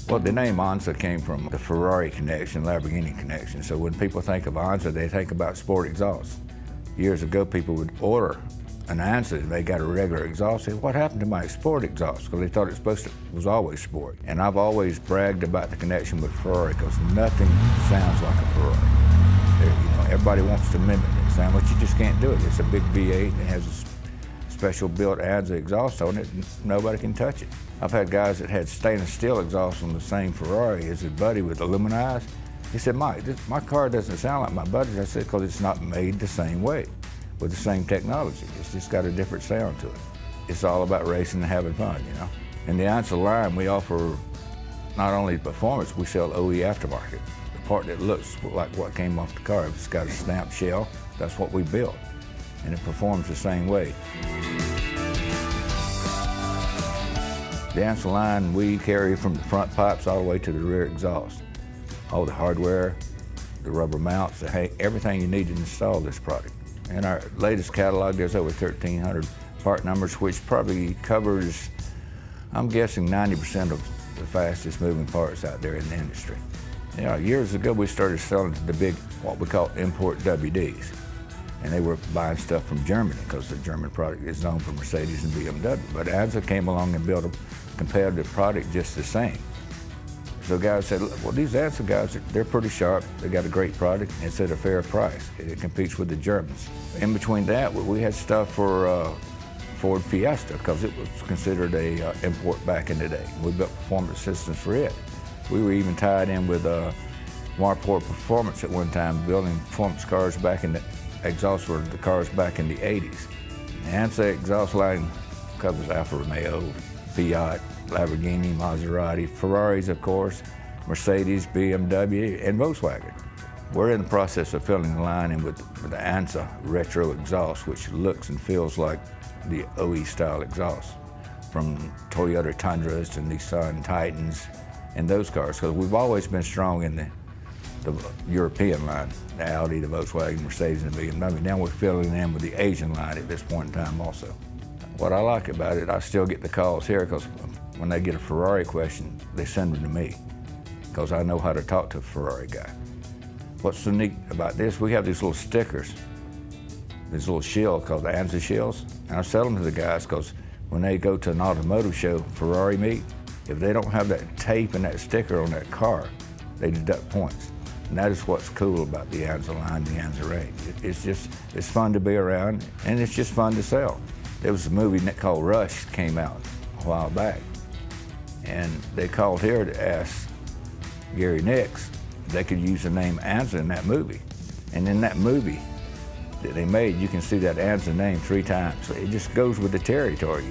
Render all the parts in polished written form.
Well, the name Anza came from the Ferrari connection, Lamborghini connection. So when people think of Anza, they think about sport exhaust. Years ago, people would order an Anza and they got a regular exhaust. They said, what happened to my sport exhaust? Because they thought it was always sport. And I've always bragged about the connection with Ferrari because nothing sounds like a Ferrari. Everybody wants to mimic it sound, but you just can't do it. It's a big V8, it has a special built Anza exhaust on it, and nobody can touch it. I've had guys that had stainless steel exhaust on the same Ferrari as his buddy with aluminum eyes. He said, Mike, my car doesn't sound like my buddy's. I said, because it's not made the same way, with the same technology. It's just got a different sound to it. It's all about racing and having fun, In the Anza line, we offer not only performance, we sell OE aftermarket. The part that looks like what came off the car. If it's got a stamped shell, that's what we built. And it performs the same way. The Anza line, we carry from the front pipes all the way to the rear exhaust. All the hardware, the rubber mounts, everything you need to install this product. In our latest catalog, there's over 1,300 part numbers, which probably covers, I'm guessing, 90% of the fastest moving parts out there in the industry. Years ago, we started selling to the big, what we call import WDs. And they were buying stuff from Germany because the German product is known for Mercedes and BMW. But Anza came along and built a competitive product just the same. So guys said, well, these Anza guys, they're pretty sharp. They got a great product, and it's at a fair price. It competes with the Germans. In between that, we had stuff for Ford Fiesta because it was considered a import back in the day. We built performance systems for it. We were even tied in with Marport Performance at one time, building performance cars back in the exhaust for the cars back in the 80s. The Anza exhaust line covers Alfa Romeo, Fiat, Lamborghini, Maserati, Ferraris, of course, Mercedes, BMW, and Volkswagen. We're in the process of filling the line in with the Anza retro exhaust, which looks and feels like the OE style exhaust from Toyota Tundras to Nissan Titans and those cars, because we've always been strong in the European line, the Audi, the Volkswagen, Mercedes, and the BMW. Now we're filling in with the Asian line at this point in time also. What I like about it, I still get the calls here because when they get a Ferrari question, they send them to me because I know how to talk to a Ferrari guy. What's so neat about this, we have these little stickers, these little shields called the Anza shields, and I sell them to the guys because when they go to an automotive show, Ferrari meet, if they don't have that tape and that sticker on that car, they deduct points. And that is what's cool about the Anza line, the Anza range. It's fun to be around, and it's just fun to sell. There was a movie called Rush came out a while back, and they called here to ask Gary Nix if they could use the name Anza in that movie. And in that movie that they made, you can see that Anza name 3 times. So it just goes with the territory,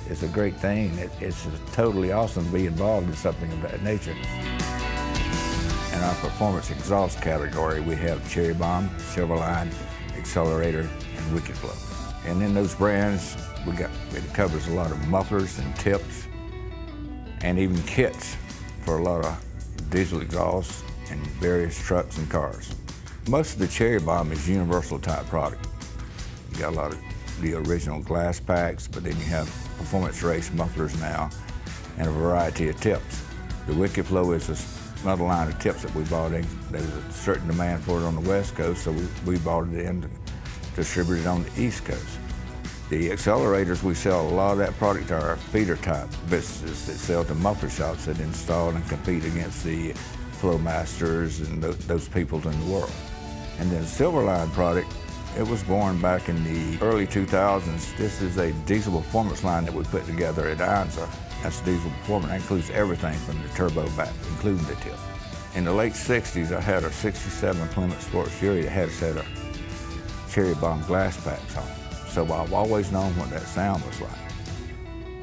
It's a great thing. It's totally awesome to be involved in something of that nature. In our performance exhaust category, we have Cherry Bomb, Silverline, Accelerator, and Wicked Flow. And in those brands, it covers a lot of mufflers and tips, and even kits for a lot of diesel exhausts and various trucks and cars. Most of the Cherry Bomb is universal type product. You got a lot of the original glass packs, but then you have performance race mufflers now, and a variety of tips. The Wicked Flow is another line of tips that we bought in. There was a certain demand for it on the West Coast, so we bought it in to distribute it on the East Coast. The accelerators, we sell a lot of that product to our feeder type businesses that sell to muffler shops that install and compete against the Flowmasters and those people in the world. And then Silverline product, it was born back in the early 2000s. This is a diesel performance line that we put together at Anza. That's diesel performance. That includes everything from the turbo back, including the tip. In the late 60s, I had a 67 Plymouth Sports Fury that had a set of Cherry Bomb glass packs on. So I've always known what that sound was like.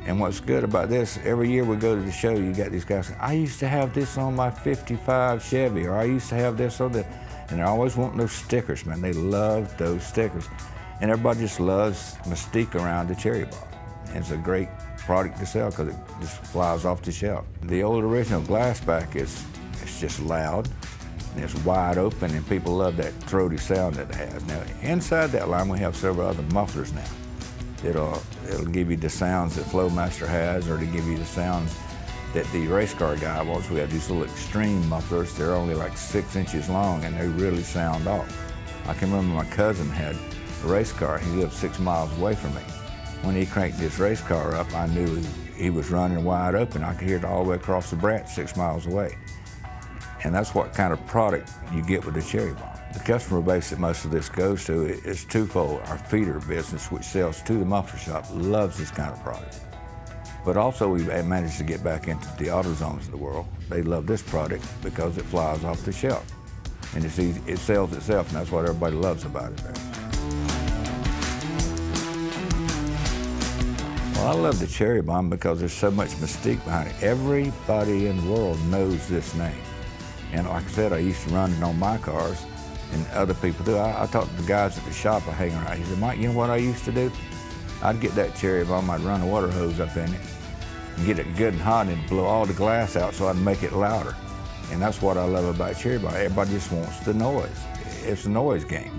And what's good about this, every year we go to the show, you got these guys saying, I used to have this on my 55 Chevy, or I used to have this on that. And they're always wanting those stickers, man. They love those stickers. And everybody just loves mystique around the Cherry Bomb. And it's a great product to sell because it just flies off the shelf. The old original glass back it's just loud, and it's wide open, and people love that throaty sound that it has. Now, inside that line, we have several other mufflers now. It'll give you the sounds that Flowmaster has, or to give you the sounds that the race car guy was. We have these little extreme mufflers. They're only like 6 inches long and they really sound off. I can remember my cousin had a race car. He lived 6 miles away from me. When he cranked his race car up, I knew he was running wide open. I could hear it all the way across the branch 6 miles away. And that's what kind of product you get with the Cherry Bomb. The customer base that most of this goes to is twofold. Our feeder business, which sells to the muffler shop, loves this kind of product. But also we managed to get back into the AutoZones of the world. They love this product because it flies off the shelf. And it's easy, it sells itself, and that's what everybody loves about it. Well, I love the Cherry Bomb because there's so much mystique behind it. Everybody in the world knows this name. And like I said, I used to run it on my cars, and other people do. I talked to the guys at the shop I hang around. He said, Mike, you know what I used to do? I'd get that Cherry Bomb, I'd run a water hose up in it, and get it good and hot, and blow all the glass out so I'd make it louder. And that's what I love about Cherry Bomb. Everybody just wants the noise. It's a noise game.